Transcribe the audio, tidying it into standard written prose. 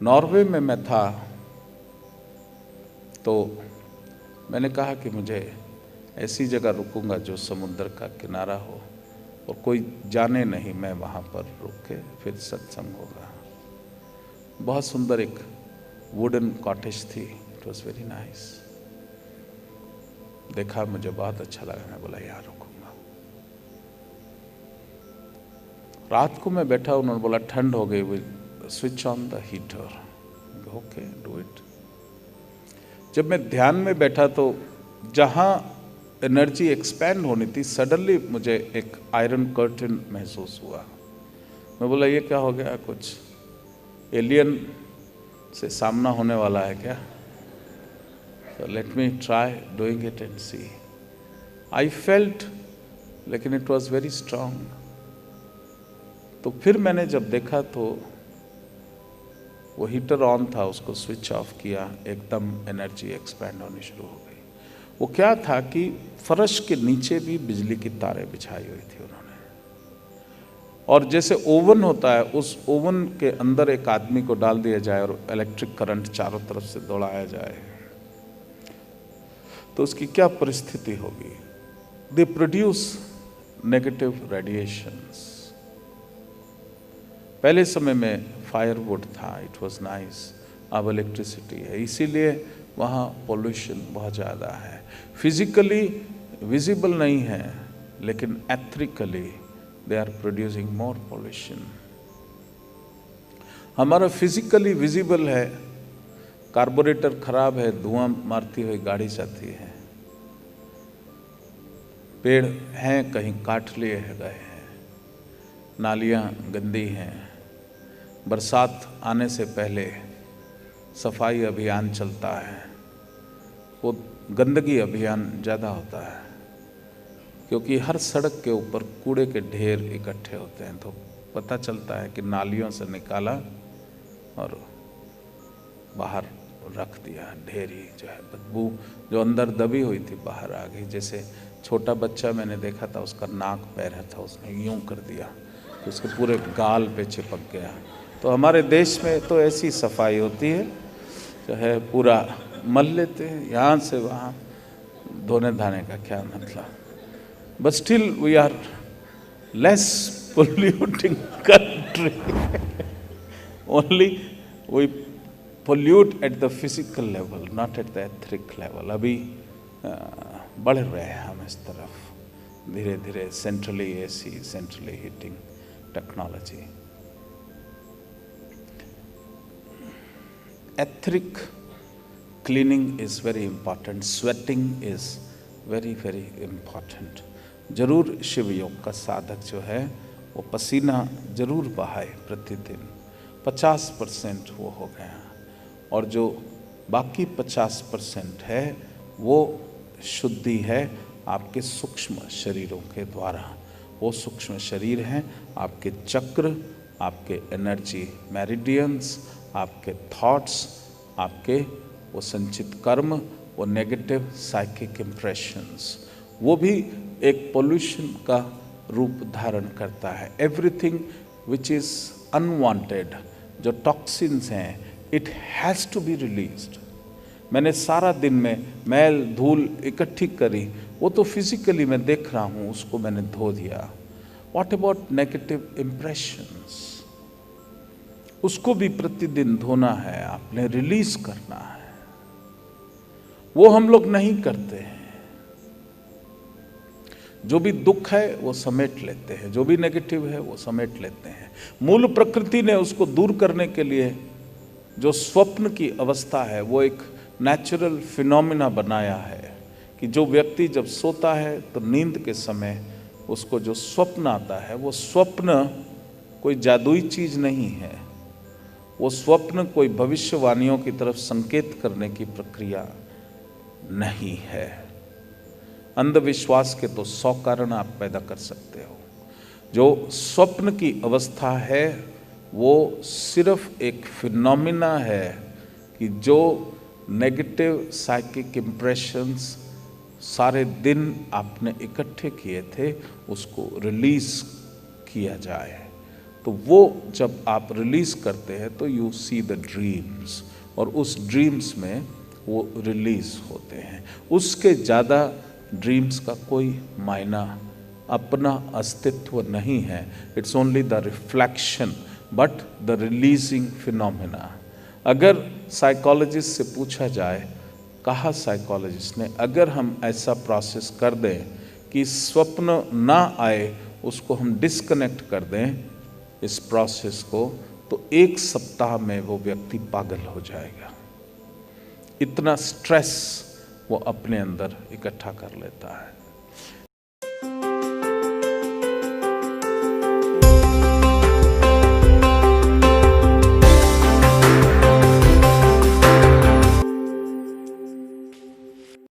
Norway में मैं था तो मैंने कहा कि मुझे ऐसी जगह रुकूंगा जो समुद्र का किनारा हो और कोई जाने नहीं, मैं वहाँ पर रुक के फिर सत्संग होगा। बहुत सुंदर एक वुडन कॉटेज थी, इट वॉज वेरी नाइस। देखा, मुझे बहुत अच्छा लगा, मैं बोला यहाँ रुकूंगा। रात को मैं बैठा, उन्होंने बोला ठंड हो गई, will switch on the heater. Okay, do it. जब मैं ध्यान में बैठा तो जहाँ एनर्जी एक्सपैंड होनी थी, सडनली मुझे एक आयरन कर्टन महसूस हुआ। मैं बोला ये क्या हो गया, कुछ एलियन से सामना होने वाला है क्या? So let me try doing it and see. I felt, लेकिन it was very strong. तो फिर मैंने जब देखा तो वो हीटर ऑन था, उसको स्विच ऑफ किया, एकदम एनर्जी एक्सपैंड होनी शुरू हो गई। वो क्या था कि फर्श के नीचे भी बिजली की तारें बिछाई हुई थी उन्होंने, और जैसे ओवन होता है, उस ओवन के अंदर एक आदमी को डाल दिया जाए और इलेक्ट्रिक करंट चारों तरफ से दौड़ाया जाए तो उसकी क्या परिस्थिति होगी। They produce negative radiations. पहले समय में फायरवुड था, इट वाज नाइस, अब इलेक्ट्रिसिटी है, इसीलिए वहाँ पोल्यूशन बहुत ज़्यादा है। फिजिकली विजिबल नहीं है, लेकिन ethereally they are producing more pollution. हमारा फिजिकली विजिबल है, कार्बोरेटर खराब है, धुआं मारती हुई गाड़ी जाती है, पेड़ हैं कहीं काट लिए गए हैं, नालियाँ गंदी हैं, बरसात आने से पहले सफाई अभियान चलता है, वो गंदगी अभियान ज़्यादा होता है क्योंकि हर सड़क के ऊपर कूड़े के ढेर इकट्ठे होते हैं। तो पता चलता है कि नालियों से निकाला और बाहर रख दिया, ढेर ही जो है, बदबू जो अंदर दबी हुई थी बाहर आ गई। जैसे छोटा बच्चा मैंने देखा था, उसका नाक पैर था, उसने यूं कर दिया तो उसके पूरे गाल पे चिपक गया। तो हमारे देश में तो ऐसी सफाई होती है, जो है पूरा मल लेते हैं यहाँ से वहाँ, धोने धाने का क्या मतलब। But still we are less polluting country. Only we pollute at the physical level, not at the etheric level. अभी बढ़ रहे हैं हम इस तरफ धीरे धीरे, centrally AC, centrally heating technology. Etheric cleaning is very important, sweating is very very important. जरूर शिव योग का साधक जो है वो पसीना जरूर बहाए प्रतिदिन। 50% वो हो गया, और जो बाकी 50% है वो शुद्धि है आपके सूक्ष्म शरीरों के द्वारा। वो सूक्ष्म शरीर हैं आपके चक्र, आपके एनर्जी मेरिडियंस, आपके थॉट्स, आपके वो संचित कर्म, वो नेगेटिव साइकिक इम्प्रेशंस, वो भी एक पोल्यूशन का रूप धारण करता है। एवरीथिंग विच इज़ अनवांटेड, जो टॉक्सिन्स हैं, it has to be released. मैंने सारा दिन में मैल धूल इकट्ठी करी, वो तो फिजिकली मैं देख रहा हूँ, उसको मैंने धो दिया। व्हाट अबाउट नेगेटिव इम्प्रेशंस, उसको भी प्रतिदिन धोना है, आपने रिलीज करना है। वो हम लोग नहीं करते हैं। जो भी दुख है वो समेट लेते हैं, जो भी नेगेटिव है वो समेट लेते हैं। मूल प्रकृति ने उसको दूर करने के लिए जो स्वप्न की अवस्था है, वो एक नेचुरल फिनोमिना बनाया है कि जो व्यक्ति जब सोता है तो नींद के समय उसको जो स्वप्न आता है, वो स्वप्न कोई जादुई चीज नहीं है। वो स्वप्न कोई भविष्यवाणियों की तरफ संकेत करने की प्रक्रिया नहीं है। अंधविश्वास के तो 100 कारण आप पैदा कर सकते हो। जो स्वप्न की अवस्था है वो सिर्फ एक फिनोमिना है कि जो नेगेटिव साइकिक इम्प्रेशंस सारे दिन आपने इकट्ठे किए थे उसको रिलीज किया जाए, तो वो जब आप रिलीज़ करते हैं तो यू सी द ड्रीम्स, और उस ड्रीम्स में वो रिलीज़ होते हैं। उसके ज़्यादा ड्रीम्स का कोई मायना, अपना अस्तित्व नहीं है। It's only the reflection but the releasing phenomena. अगर साइकोलॉजिस्ट से पूछा जाए, कहा साइकोलॉजिस्ट ने, अगर हम ऐसा प्रोसेस कर दें कि स्वप्न ना आए, उसको हम डिस्कनेक्ट कर दें इस प्रोसेस को, तो 1 सप्ताह में वो व्यक्ति पागल हो जाएगा। इतना स्ट्रेस वो अपने अंदर इकट्ठा कर लेता है।